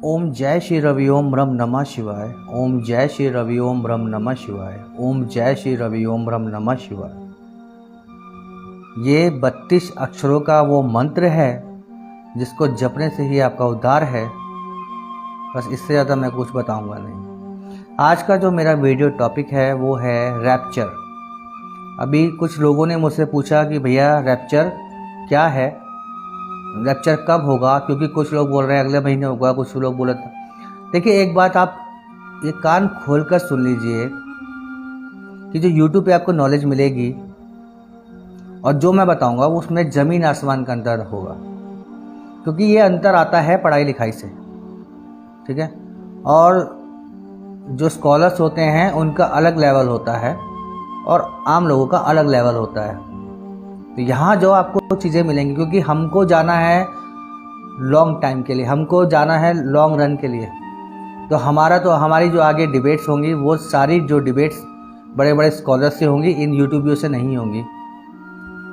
ओम जय श्री रवि ओम रम नमः शिवाय। ओम जय श्री रवि ओम रम नमः शिवाय। ओम जय श्री रवि ओम रम नमः शिवाय। ये 32 अक्षरों का वो मंत्र है जिसको जपने से ही आपका उद्धार है। बस इससे ज़्यादा मैं कुछ बताऊंगा नहीं। आज का जो मेरा वीडियो टॉपिक है वो है रैप्चर। अभी कुछ लोगों ने मुझसे पूछा कि भैया रैप्चर क्या है, रैप्चर कब होगा, क्योंकि कुछ लोग बोल रहे हैं अगले महीने होगा, कुछ लोग बोले थे। देखिए, एक बात आप ये कान खोलकर सुन लीजिए कि जो YouTube पे आपको नॉलेज मिलेगी और जो मैं बताऊंगा वो उसमें ज़मीन आसमान का अंतर होगा, क्योंकि ये अंतर आता है पढ़ाई लिखाई से, ठीक है। और जो स्कॉलर्स होते हैं उनका अलग लेवल होता है और आम लोगों का अलग लेवल होता है। तो यहाँ जो आपको चीज़ें मिलेंगी, क्योंकि हमको जाना है लॉन्ग टाइम के लिए, हमको जाना है लॉन्ग रन के लिए, तो हमारी जो आगे डिबेट्स होंगी वो सारी जो डिबेट्स बड़े बड़े स्कॉलर्स से होंगी, इन यूट्यूबियों से नहीं होंगी।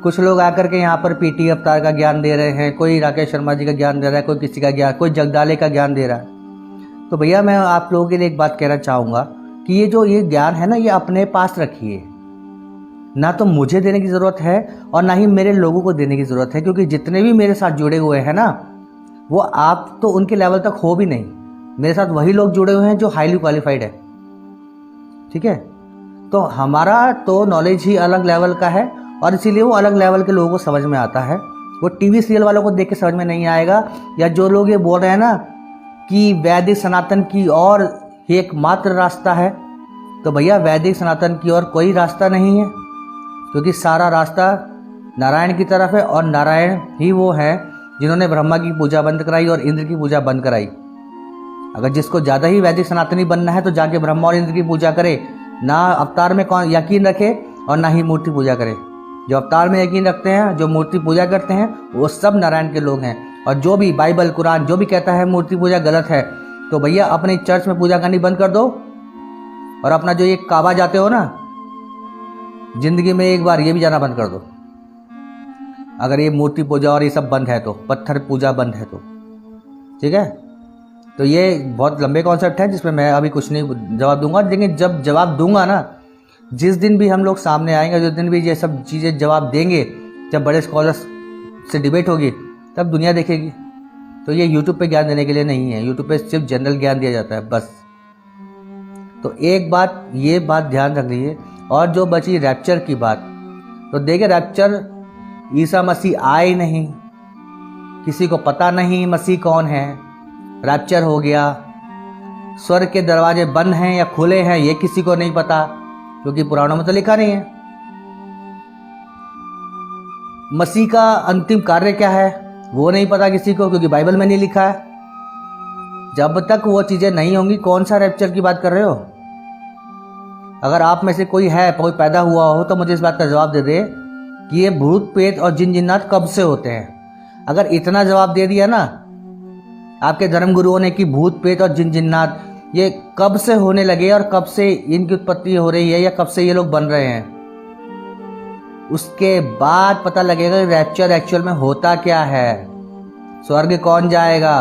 कुछ लोग आकर के यहाँ पर पीटी अवतार का ज्ञान दे रहे हैं, कोई राकेश शर्मा जी का ज्ञान दे रहा है, कोई किसी का ज्ञान, कोई जगदाले का ज्ञान दे रहा है। तो भैया मैं आप लोगों के लिए एक बात कहना चाहूँगा कि ये ज्ञान है ना, ये अपने पास रखिए। ना तो मुझे देने की ज़रूरत है और ना ही मेरे लोगों को देने की ज़रूरत है, क्योंकि जितने भी मेरे साथ जुड़े हुए हैं ना, वो आप तो उनके लेवल तक हो भी नहीं। मेरे साथ वही लोग जुड़े हुए हैं जो हाईली क्वालिफाइड है, ठीक है। तो हमारा तो नॉलेज ही अलग लेवल का है और इसीलिए वो अलग लेवल के लोगों को समझ में आता है। वो टीवी सीरियल वालों को देख के समझ में नहीं आएगा, या जो लोग ये बोल रहे हैं ना कि वैदिक सनातन की और एकमात्र रास्ता है, तो भैया वैदिक सनातन की और कोई रास्ता नहीं है, क्योंकि सारा रास्ता नारायण की तरफ है और नारायण ही वो हैं जिन्होंने ब्रह्मा की पूजा बंद कराई और इंद्र की पूजा बंद कराई। अगर जिसको ज़्यादा ही वैदिक सनातनी बनना है तो जाके ब्रह्मा और इंद्र की पूजा करे, ना अवतार में कौन यकीन रखे और ना ही मूर्ति पूजा करे। जो अवतार में यकीन रखते हैं, जो मूर्ति पूजा करते हैं, वो सब नारायण के लोग हैं। और जो भी बाइबल कुरान जो भी कहता है मूर्ति पूजा गलत है, तो भैया अपने चर्च में पूजा करनी बंद कर दो और अपना जो ये काबा जाते हो ना, जिंदगी में एक बार ये भी जाना बंद कर दो। अगर ये मूर्ति पूजा और ये सब बंद है तो, पत्थर पूजा बंद है तो, ठीक है। तो ये बहुत लंबे कॉन्सेप्ट है जिसमें मैं अभी कुछ नहीं जवाब दूंगा, लेकिन जब जवाब दूंगा ना, जिस दिन भी हम लोग सामने आएंगे, जिस दिन भी ये सब चीज़ें जवाब देंगे, जब बड़े स्कॉलर्स से डिबेट होगी, तब दुनिया देखेगी। तो ये यूट्यूब पे ज्ञान देने के लिए नहीं है, यूट्यूब पे सिर्फ जनरल ज्ञान दिया जाता है बस। तो एक बात, ये बात ध्यान रख लीजिए। और जो बची रैप्चर की बात, तो देखिए रैप्चर ईसा मसीह आए नहीं, किसी को पता नहीं मसीह कौन है। रैप्चर हो गया, स्वर्ग के दरवाजे बंद हैं या खुले हैं ये किसी को नहीं पता, क्योंकि पुराणों में तो लिखा नहीं है। मसीह का अंतिम कार्य क्या है वो नहीं पता किसी को, क्योंकि बाइबल में नहीं लिखा है। जब तक वो चीज़ें नहीं होंगी, कौन सा रैप्चर की बात कर रहे हो। अगर आप में से कोई है, कोई पैदा हुआ हो, तो मुझे इस बात का जवाब दे दे कि ये भूत प्रेत और जिन जिन्नात कब से होते हैं। अगर इतना जवाब दे दिया ना आपके धर्मगुरुओं ने कि भूत प्रेत और जिन जिन्नात ये कब से होने लगे और कब से इनकी उत्पत्ति हो रही है या कब से ये लोग बन रहे हैं, उसके बाद पता लगेगा रैप्चर एक्चुअल में होता क्या है, स्वर्ग कौन जाएगा।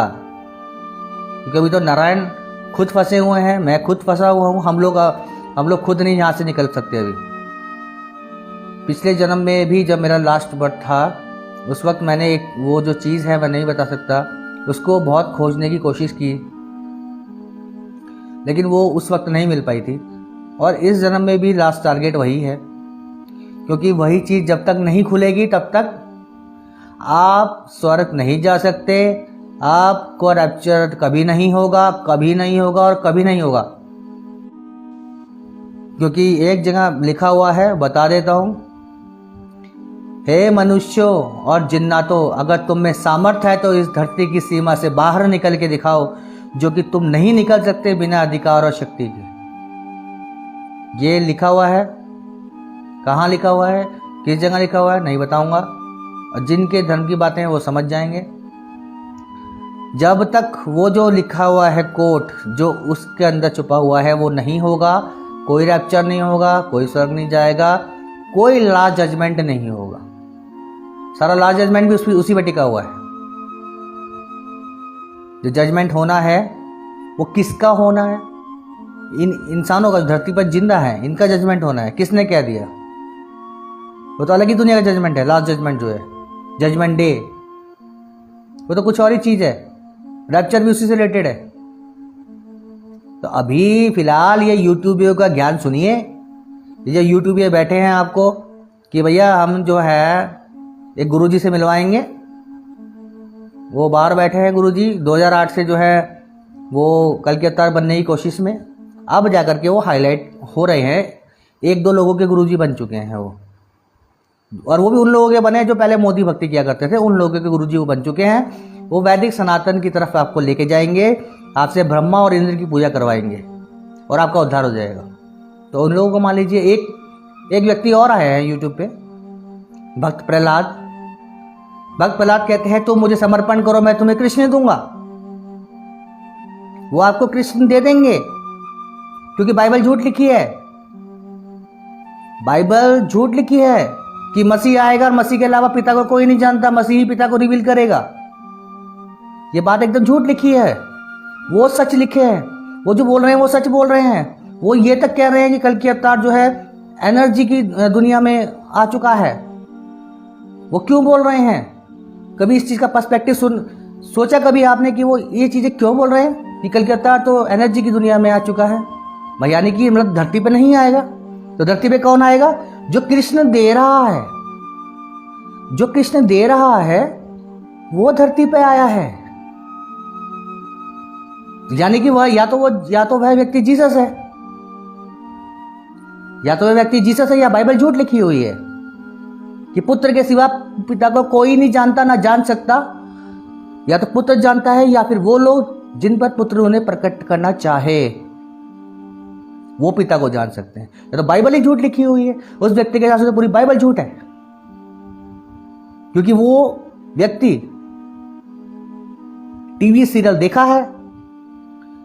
क्योंकि अभी तो नारायण खुद फंसे हुए हैं, मैं खुद फंसा हुआ हूँ, हम लोग खुद नहीं यहाँ से निकल सकते। अभी पिछले जन्म में भी जब मेरा लास्ट बर्थ था, उस वक्त मैंने एक वो जो चीज़ है मैं नहीं बता सकता, उसको बहुत खोजने की कोशिश की, लेकिन वो उस वक्त नहीं मिल पाई थी। और इस जन्म में भी लास्ट टारगेट वही है, क्योंकि वही चीज़ जब तक नहीं खुलेगी तब तक आप स्वर्ग नहीं जा सकते, आपको रैप्चर कभी नहीं होगा, कभी नहीं होगा और कभी नहीं होगा। क्योंकि एक जगह लिखा हुआ है, बता देता हूँ, हे मनुष्यों और जिन्नातों, अगर तुम में सामर्थ्य है तो इस धरती की सीमा से बाहर निकल के दिखाओ, जो कि तुम नहीं निकल सकते बिना अधिकार और शक्ति के। ये लिखा हुआ है, कहाँ लिखा हुआ है, किस जगह लिखा हुआ है नहीं बताऊंगा, और जिनके धर्म की बातें हैं वो समझ जाएंगे। जब तक वो जो लिखा हुआ है कोट, जो उसके अंदर छुपा हुआ है, वो नहीं होगा, कोई रैप्चर नहीं होगा, कोई स्वर्ग नहीं जाएगा, कोई लास्ट जजमेंट नहीं होगा। सारा लास्ट जजमेंट भी उसी पे टिका हुआ है। जो जजमेंट होना है वो किसका होना है? इन इंसानों का धरती पर जिंदा है, इनका जजमेंट होना है। किसने कह दिया? वो तो अलग ही दुनिया का जजमेंट है। लास्ट जजमेंट जो है, जजमेंट डे, वो तो कुछ और ही चीज है। रैप्चर भी उसी से रिलेटेड है। तो अभी फिलहाल ये यूट्यूबियों का ज्ञान सुनिए। ये जो यूट्यूबियर बैठे हैं आपको कि भैया हम जो है एक गुरुजी से मिलवाएंगे, वो बाहर बैठे हैं गुरुजी 2008 से जो है वो कल के अवतार बनने की कोशिश में। अब जाकर के वो हाईलाइट हो रहे हैं। 1-2 लोगों के गुरुजी बन चुके हैं वो, और वो भी उन लोगों के बने जो पहले मोदी भक्ति किया करते थे। उन लोगों के गुरुजी वो बन चुके हैं। वो वैदिक सनातन की तरफ आपको लेके जाएंगे, आपसे ब्रह्मा और इंद्र की पूजा करवाएंगे और आपका उद्धार हो जाएगा। तो उन लोगों को मान लीजिए एक व्यक्ति और आए हैं यूट्यूब पे, भक्त प्रहलाद। भक्त प्रहलाद कहते हैं तुम मुझे समर्पण करो, मैं तुम्हें कृष्ण दूंगा। वो आपको कृष्ण दे देंगे, क्योंकि बाइबल झूठ लिखी है। बाइबल झूठ लिखी है कि मसीह आएगा और मसीह के अलावा पिता को कोई नहीं जानता, मसीह ही पिता को रिवील करेगा। ये बात एकदम झूठ लिखी है। वो सच लिखे हैं, वो जो बोल रहे हैं वो सच बोल रहे हैं। वो ये तक कह रहे हैं कि कल की अवतार जो है एनर्जी की दुनिया में आ चुका है। वो क्यों बोल रहे हैं? कभी इस चीज का पर्सपेक्टिव सोचा कभी आपने कि वो ये चीजें क्यों बोल रहे हैं कि कल की अवतार तो एनर्जी की दुनिया में आ चुका है? यानी कि मतलब धरती पे नहीं आएगा। तो धरती पे कौन आएगा? जो कृष्ण दे रहा है। जो कृष्ण दे रहा है वो धरती पे आया है। यानी कि वह या तो वह व्यक्ति जीसस है, या तो वह व्यक्ति जीसस है, या बाइबल झूठ लिखी हुई है कि पुत्र के सिवा पिता को कोई नहीं जानता, ना जान सकता। या तो पुत्र जानता है, या फिर वो लोग जिन पर पुत्र उन्हें प्रकट करना चाहे वो पिता को जान सकते हैं। या तो बाइबल ही झूठ लिखी हुई है। उस व्यक्ति के हिसाब से तो पूरी बाइबल झूठ है, क्योंकि वो व्यक्ति टीवी सीरियल देखा है,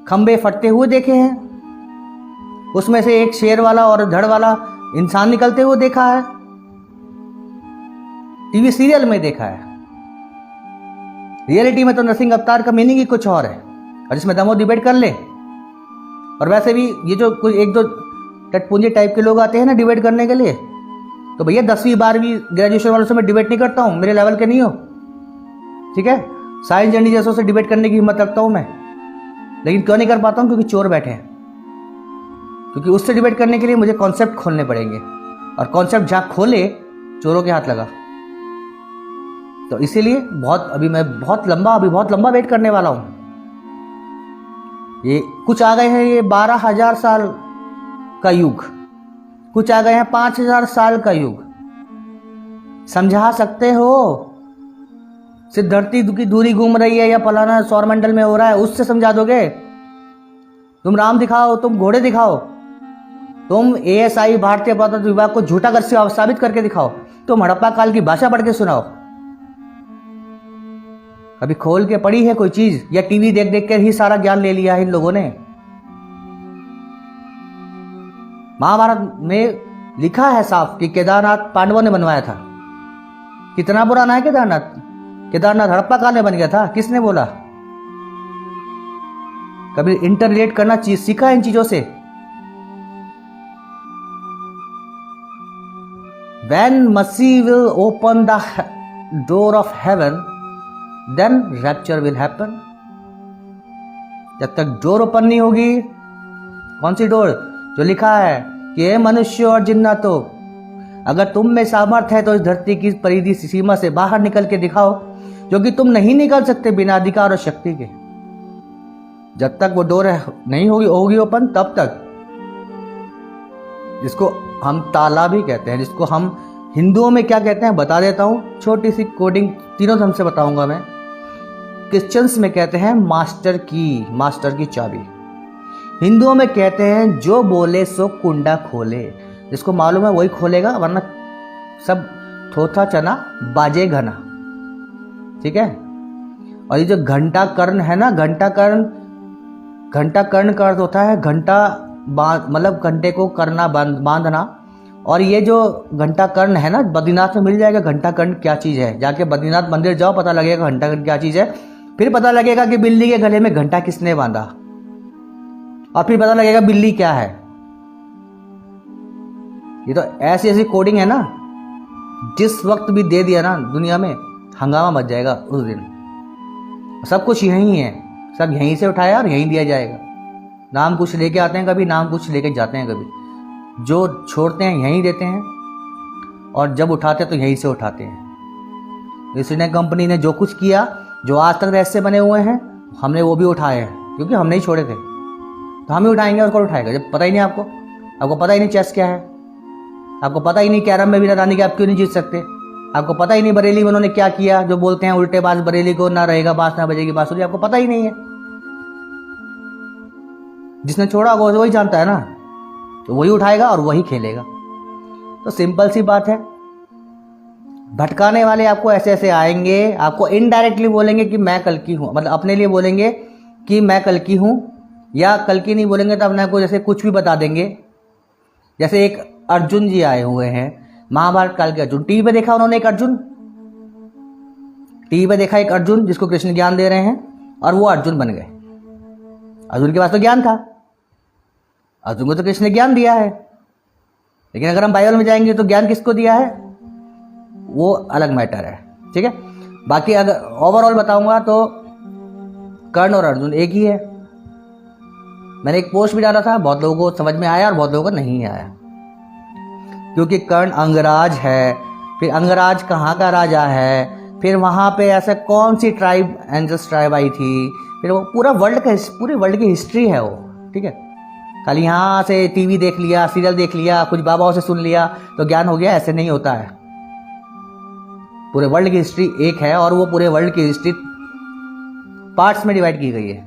खंबे फटते हुए देखे हैं, उसमें से एक शेर वाला और धड़ वाला इंसान निकलते हुए देखा है, टीवी सीरियल में देखा है। रियलिटी में तो नरसिंह अवतार का मीनिंग ही कुछ और है, और इसमें दमो डिबेट कर ले। और वैसे भी ये जो कुछ 1-2 टटपुंजे टाइप के लोग आते हैं ना डिबेट करने के लिए, तो भैया 10वीं 12वीं ग्रेजुएशन वालों से मैं डिबेट नहीं करता हूं, मेरे लेवल के नहीं हो, ठीक है। साइंस जर्नी जैसों से डिबेट करने की हिम्मत रखता हूं मैं, लेकिन क्यों नहीं कर पाता हूं? क्योंकि चोर बैठे हैं। क्योंकि उससे डिबेट करने के लिए मुझे कॉन्सेप्ट खोलने पड़ेंगे, और कॉन्सेप्ट जहां खोले चोरों के हाथ लगा। तो इसीलिए मैं बहुत लंबा वेट करने वाला हूं। ये कुछ आ गए हैं ये 12,000 साल का युग, कुछ आ गए हैं 5,000 साल का युग। समझा सकते हो? सिर्फ धरती की दूरी घूम रही है या फलाना सौरमंडल में हो रहा है, उससे समझा दोगे? तुम राम दिखाओ, तुम घोड़े दिखाओ, तुम ASI भारतीय पुरातत्व विभाग को झूठा कर साबित करके दिखाओ, तुम हड़प्पा काल की भाषा पढ़ के सुनाओ। कभी खोल के पढ़ी है कोई चीज, या टीवी देख देख कर ही सारा ज्ञान ले लिया है इन लोगों ने? महाभारत में लिखा है साफ कि केदारनाथ पांडवों ने बनवाया था। कितना पुराना है केदारनाथ? केदारनाथ हड़प्पा काल में बन गया था, किसने बोला? कभी इंटरलेट करना चीज सीखा इन चीजों से? When Masih will open the door of heaven, then rapture will happen. जब तक डोर ओपन नहीं होगी, कौन सी डोर? जो लिखा है कि हे मनुष्य और जिन्नातों, अगर तुम में सामर्थ है तो इस धरती की परिधि सीमा से बाहर निकल के दिखाओ, जो कि तुम नहीं निकल सकते बिना अधिकार और शक्ति के। जब तक वो डोर नहीं होगी ओपन, तब तक, जिसको हम ताला भी कहते हैं, जिसको हम हिंदुओं में क्या कहते हैं बता देता हूं, छोटी सी कोडिंग, तीनों ढंग से बताऊंगा मैं। क्रिश्चियंस में कहते हैं मास्टर की चाबी। हिंदुओं में कहते हैं जो बोले सो कुंडा खोले। जिसको मालूम है वही खोलेगा, वरना सब थोथा चना बाजे घना, ठीक है। और ये जो घंटा कर्ण है ना, घंटा कर्ण का अर्थ होता है घंटा, मतलब घंटे को करना बांधना। और ये जो घंटा कर्ण है ना, बद्रीनाथ में मिल जाएगा घंटा कर्ण क्या चीज है। जाके बद्रीनाथ मंदिर जाओ, पता लगेगा घंटा कर्ण क्या चीज है। फिर पता लगेगा कि बिल्ली के गले में घंटा किसने बांधा। और फिर पता लगेगा बिल्ली क्या है। ये तो ऐसी ऐसी कोडिंग है ना, जिस वक्त भी दे दिया ना दुनिया में हंगामा मच जाएगा उस दिन। सब कुछ यहीं है, सब यहीं से उठाया और यहीं दिया जाएगा। नाम कुछ लेके आते हैं कभी, नाम कुछ लेके जाते हैं कभी। जो छोड़ते हैं यहीं देते हैं और जब उठाते हैं तो यहीं से उठाते हैं। इसने कंपनी ने जो कुछ किया, जो आज तक रहस्य बने हुए हैं, हमने वो भी उठाए हैं, क्योंकि हमने ही छोड़े थे। तो हम ही उठाएंगे और कौन उठाएगा जब पता ही नहीं आपको पता ही नहीं चेस क्या है, आपको पता ही नहीं कैरम में भी रानी के आप क्यों नहीं जीत सकते, आपको पता ही नहीं बरेली में उन्होंने क्या किया, जो बोलते हैं उल्टे बाज बरेली को ना रहेगा बांस ना बजेगी बांसुरी, आपको पता ही नहीं है। जिसने छोड़ा होगा वही जानता है ना, तो वही उठाएगा और वही खेलेगा। तो सिंपल सी बात है, भटकाने वाले आपको ऐसे ऐसे आएंगे, आपको इनडायरेक्टली बोलेंगे कि मैं कल की हूँ, मतलब अपने लिए बोलेंगे कि मैं कल की हूँ, या कल की नहीं बोलेंगे तो अपने को जैसे कुछ भी बता देंगे। जैसे एक अर्जुन जी आए हुए हैं, महाभारत काल के अर्जुन। टीवी पे देखा उन्होंने एक अर्जुन, टीवी पे देखा एक अर्जुन जिसको कृष्ण ज्ञान दे रहे हैं और वो अर्जुन बन गए। अर्जुन के पास तो ज्ञान था, अर्जुन को तो कृष्ण ने ज्ञान दिया है, लेकिन अगर हम बाइबल में जाएंगे तो ज्ञान किसको दिया है वो अलग मैटर है, ठीक है। बाकी अगर ओवरऑल बताऊंगा तो कर्ण और अर्जुन एक ही है। मैंने एक पोस्ट भी डाला था, बहुत लोगों को समझ में आया और बहुत लोगों को नहीं आया, क्योंकि कर्ण अंगराज है। फिर अंगराज कहाँ का राजा है, फिर वहाँ पे ऐसा कौन सी ट्राइब एंजस ट्राइब आई थी, फिर वो पूरे वर्ल्ड की हिस्ट्री है वो, ठीक है। खाली यहाँ से टीवी देख लिया, सीरियल देख लिया, कुछ बाबाओं से सुन लिया तो ज्ञान हो गया, ऐसे नहीं होता है। पूरे वर्ल्ड की हिस्ट्री एक है और वो पूरे वर्ल्ड की हिस्ट्री पार्ट्स में डिवाइड की गई है।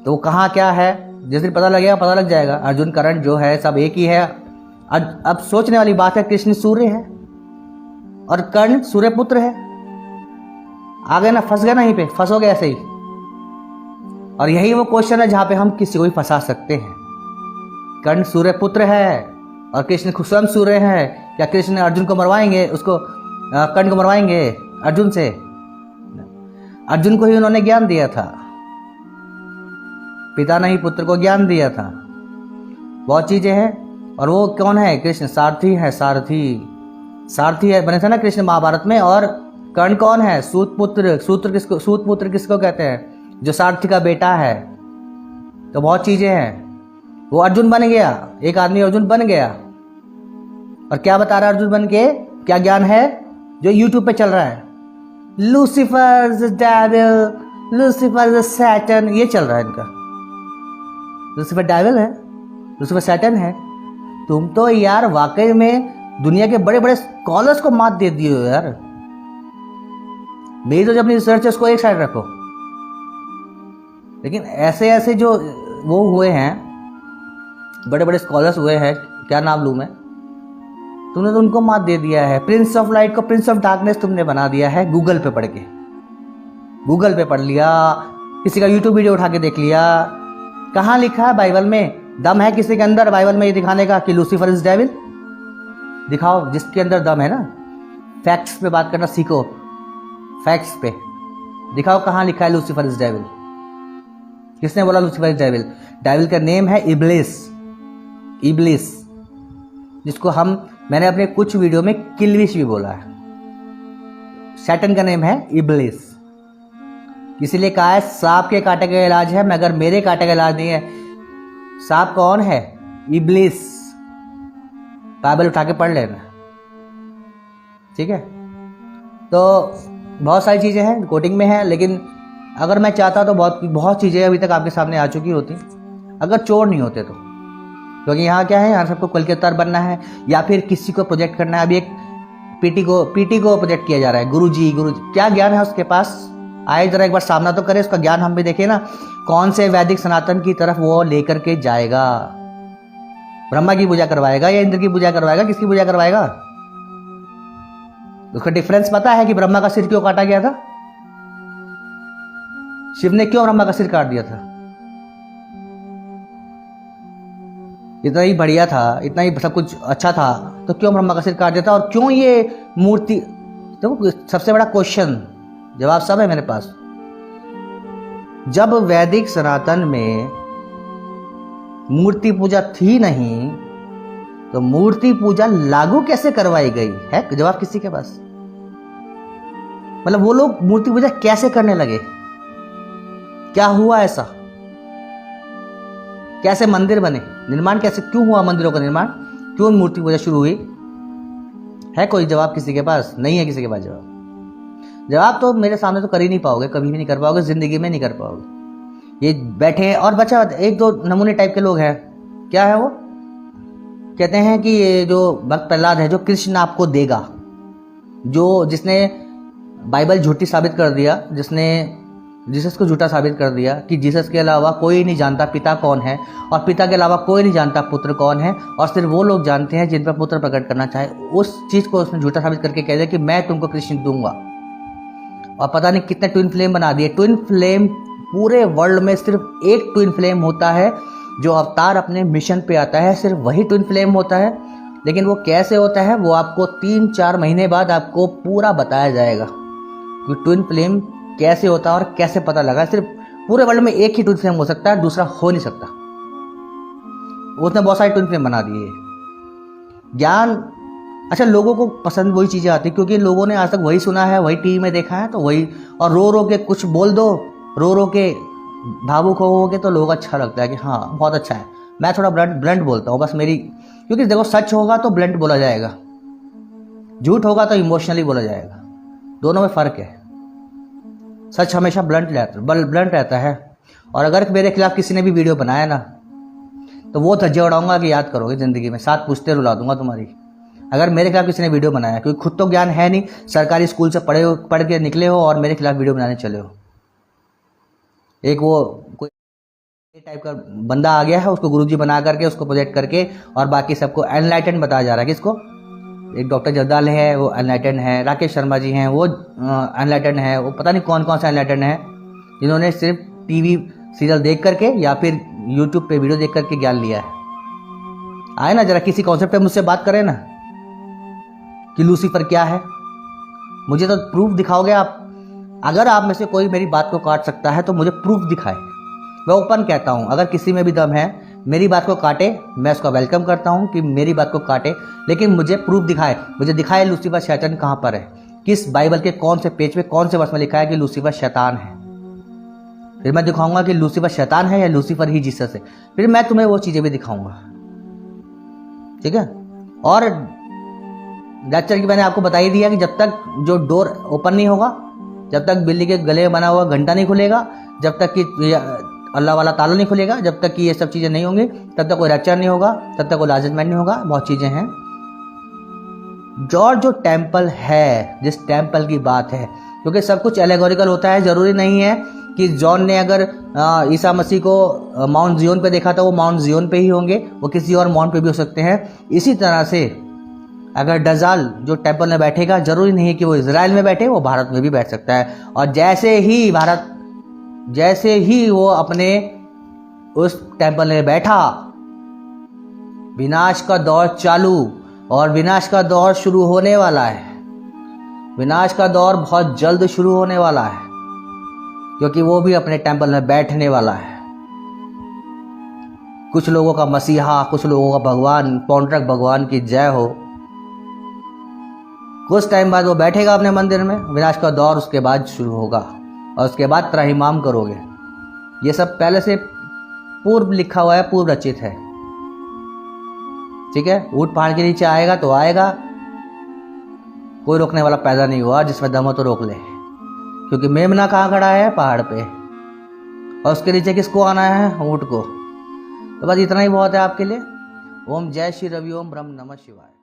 तो वो कहाँ क्या है जिस दिन पता लगेगा, पता लग जाएगा। अर्जुन कर्ण जो है सब एक ही है। अब सोचने वाली बात है, कृष्ण सूर्य है और कर्ण सूर्य पुत्र है। आ गए ना, फंस गए ना, यहीं पे फंसोगे ऐसे ही। और यही वो क्वेश्चन है जहां पे हम किसी को भी फंसा सकते हैं। कर्ण सूर्य पुत्र है और कृष्ण स्वयं सूर्य है। क्या कृष्ण अर्जुन को मरवाएंगे, उसको कर्ण को मरवाएंगे अर्जुन से? अर्जुन को ही उन्होंने ज्ञान दिया था, पिता ने ही पुत्र को ज्ञान दिया था। बहुत चीजें हैं। और वो कौन है? कृष्ण सारथी है, सारथी है, बने थे ना कृष्ण महाभारत में। और कर्ण कौन है? सूत पुत्र किसको कहते हैं? जो सारथी का बेटा है। तो बहुत चीजें हैं। वो अर्जुन बन गया, एक आदमी अर्जुन बन गया। और क्या बता रहा है अर्जुन बन के? क्या ज्ञान है जो यूट्यूब पे चल रहा है? Lucifer the devil, Lucifer the Satan, ये चल रहा है इनका। लूसीफर डेविल है, लूसीफर सैटन है। तुम तो यार वाकई में दुनिया के बड़े बड़े स्कॉलर्स को मात दे दिए हो यार। मेरी तो जब अपनी रिसर्च है उसको एक साइड रखो, लेकिन ऐसे ऐसे जो वो हुए हैं, बड़े बड़े स्कॉलर्स हुए हैं, क्या नाम लूँ मैं, तुमने तो उनको मात दे दिया है। प्रिंस ऑफ लाइट को प्रिंस ऑफ डार्कनेस तुमने बना दिया है गूगल पे पढ़ के। गूगल पे पढ़ लिया, किसी का यूट्यूब वीडियो उठा के देख लिया। कहाँ लिखा है बाइबल में? दम है किसी के अंदर बाइबल में ये दिखाने का कि लूसीफर इज डेविल? दिखाओ जिसके अंदर दम है ना। फैक्ट्स पे बात करना सीखो, फैक्ट्स पे दिखाओ कहाँ लिखा है लूसीफर इज डेविल। किसने बोला लूसीफर इज डेविल? डेविल का नेम है इब्लिस, जिसको मैंने अपने कुछ वीडियो में किल्विश भी बोला है। सैटन का नेम है इब्लिस, इसीलिए कहा है सांप के कांटे का इलाज है मगर मेरे कांटे का इलाज नहीं है। सांप कौन है? इब्लिस। बाइबल उठा के पढ़ लेना, ठीक है। तो बहुत सारी चीज़ें हैं, कोटिंग में है, लेकिन अगर मैं चाहता तो बहुत चीज़ें अभी तक आपके सामने आ चुकी होती अगर चोर नहीं होते तो। क्योंकि यहाँ क्या है, यहाँ सबको कलकत्ता बनना है या फिर किसी को प्रोजेक्ट करना है। अभी एक पीटी को प्रोजेक्ट किया जा रहा है। गुरुजी क्या ज्ञान है उसके पास? आए जरा एक बार सामना तो करे, उसका ज्ञान हम भी देखें ना। कौन से वैदिक सनातन की तरफ वो लेकर के जाएगा? ब्रह्मा की पूजा करवाएगा या इंद्र की पूजा करवाएगा? किसकी पूजा करवाएगा? उसका डिफरेंस पता है कि ब्रह्मा का सिर क्यों काटा गया था? शिव ने क्यों ब्रह्मा का सिर काट दिया था? इतना ही बढ़िया था, इतना ही सब कुछ अच्छा था, तो क्यों ब्रह्मा का सिर काट दिया था? और क्यों ये मूर्ति? तो सबसे बड़ा क्वेश्चन, जवाब सब है मेरे पास। जब वैदिक सनातन में मूर्ति पूजा थी नहीं तो मूर्ति पूजा लागू कैसे करवाई गई है? जवाब किसी के पास? मतलब वो लोग मूर्ति पूजा कैसे करने लगे? क्या हुआ ऐसा? कैसे मंदिर बने? निर्माण कैसे, क्यों हुआ मंदिरों का निर्माण? क्यों मूर्ति पूजा शुरू हुई? है कोई जवाब किसी के पास? नहीं है किसी के पास जवाब। जवाब तो मेरे सामने तो कर ही नहीं पाओगे, कभी भी नहीं कर पाओगे, जिंदगी में नहीं कर पाओगे। ये बैठे हैं और बच्चा एक दो नमूने टाइप के लोग हैं। क्या है वो? कहते हैं कि ये जो भक्त प्रहलाद है, जो कृष्ण आपको देगा, जिसने बाइबल झूठी साबित कर दिया, जिसने जीसस को झूठा साबित कर दिया कि जीसस के अलावा कोई नहीं जानता पिता कौन है और पिता के अलावा कोई नहीं जानता पुत्र कौन है और सिर्फ वो लोग जानते हैं जिन पर पुत्र प्रकट करना चाहे, उस चीज़ को उसने झूठा साबित करके कह दिया कि मैं तुमको कृष्ण दूंगा। और पता नहीं कितने ट्विन फ्लेम बना दिए। ट्विन फ्लेम पूरे वर्ल्ड में सिर्फ एक ट्विन फ्लेम होता है जो अवतार अपने मिशन पे आता है, सिर्फ वही ट्विन फ्लेम होता है। लेकिन वो कैसे होता है वो आपको 3-4 महीने बाद आपको पूरा बताया जाएगा कि ट्विन फ्लेम कैसे होता है और कैसे पता लगा। सिर्फ पूरे वर्ल्ड में एक ही ट्विन फ्लेम हो सकता है, दूसरा हो नहीं सकता। उसने बहुत सारे ट्विन फ्लेम बना दिए। ज्ञान, अच्छा, लोगों को पसंद वही चीज़ें आती क्योंकि लोगों ने आज तक वही सुना है, वही टीवी में देखा है, तो वही। और रो रो के कुछ बोल दो, रो रो के भावुक होगे तो लोगों को अच्छा लगता है कि हाँ बहुत अच्छा है। मैं थोड़ा ब्लंट बोलता हूँ बस मेरी, क्योंकि देखो सच होगा तो ब्लंट बोला जाएगा, झूठ होगा तो इमोशनली बोला जाएगा, दोनों में फ़र्क है। सच हमेशा ब्लंट रहता है। और अगर मेरे खिलाफ किसी ने भी वीडियो बनाया ना तो वो धज्जे उड़ाऊंगा कि याद करोगे ज़िंदगी में, 7 पुश्ते रुला दूंगा तुम्हारी। अगर मेरे खिलाफ किसी ने वीडियो बनाया, क्योंकि खुद तो ज्ञान है नहीं, सरकारी स्कूल से पढ़ के निकले हो और मेरे खिलाफ वीडियो बनाने चले हो। एक वो कोई टाइप का बंदा आ गया है, उसको गुरुजी बना करके उसको प्रोजेक्ट करके और बाकी सबको एनलाइटन बताया जा रहा है। किसको? एक डॉक्टर जरदाल है वो एनलाइटन है, राकेश शर्मा जी हैं वो एनलाइटन है, वो पता नहीं कौन कौन सा एनलाइटन है जिन्होंने सिर्फ टीवी सीरियल देख करके या फिर यूट्यूब पे वीडियो देख करके ज्ञान लिया है। आए ना जरा किसी कॉन्सेप्ट पे मुझसे बात करें ना कि लूसीफर क्या है। मुझे तो प्रूफ दिखाओगे आप। अगर आप में से कोई मेरी बात को काट सकता है तो मुझे प्रूफ दिखाए। मैं ओपन कहता हूँ, अगर किसी में भी दम है मेरी बात को काटे, मैं उसका वेलकम करता हूँ कि मेरी बात को काटे, लेकिन मुझे प्रूफ दिखाए। मुझे दिखाए लूसीफर शैतान कहाँ पर है, किस बाइबल के कौन से पेज पे कौन से वर्ष में लिखा है कि लूसीफर शैतान है। फिर मैं दिखाऊंगा कि लूसीफर शैतान है या लूसीफर ही जीसस है। फिर मैं तुम्हें वो चीज़ें भी दिखाऊंगा, ठीक है। और लेक्चर की मैंने आपको बता ही दिया कि जब तक जो डोर ओपन नहीं होगा, जब तक बिल्ली के गले में बना हुआ घंटा नहीं खुलेगा, जब तक कि अल्लाह वाला ताला नहीं खुलेगा, जब तक कि ये सब चीज़ें नहीं होंगी, तब तक कोई लेक्चर नहीं होगा, तब तक कोई लाजमेंट नहीं होगा। बहुत चीज़ें हैं। जॉर्ज जो टेम्पल है, जिस टेम्पल की बात है, क्योंकि सब कुछ एलेगोरिकल होता है। ज़रूरी नहीं है कि जॉन ने अगर ईसा मसीह को माउंट जियोन पे देखा था वो माउंट जियोन पे ही होंगे, वो किसी और माउंट पे भी हो सकते हैं। इसी तरह से अगर डजाल जो टेम्पल में बैठेगा, जरूरी नहीं है कि वो इजराइल में बैठे, वो भारत में भी बैठ सकता है। और जैसे ही वो अपने उस टेम्पल में बैठा, विनाश का दौर चालू, और विनाश का दौर शुरू होने वाला है। विनाश का दौर बहुत जल्द शुरू होने वाला है, क्योंकि वो भी अपने टेम्पल में बैठने वाला है। कुछ लोगों का मसीहा, कुछ लोगों का भगवान, पौंड्रक भगवान की जय हो। कुछ टाइम बाद वो बैठेगा अपने मंदिर में, विनाश का दौर उसके बाद शुरू होगा और उसके बाद त्राहिमाम करोगे। ये सब पहले से पूर्व लिखा हुआ है, पूर्व रचित है, ठीक है। ऊंट पहाड़ के नीचे आएगा तो आएगा, कोई रोकने वाला पैदा नहीं हुआ, जिसमें दम हो तो रोक ले। क्योंकि मेमना कहाँ खड़ा है? पहाड़ पे, और उसके नीचे किसको आना है? ऊंट को। तो बस इतना ही बहुत है आपके लिए। ओम जय श्री रवि, ओम ब्रह्म नमः शिवाय।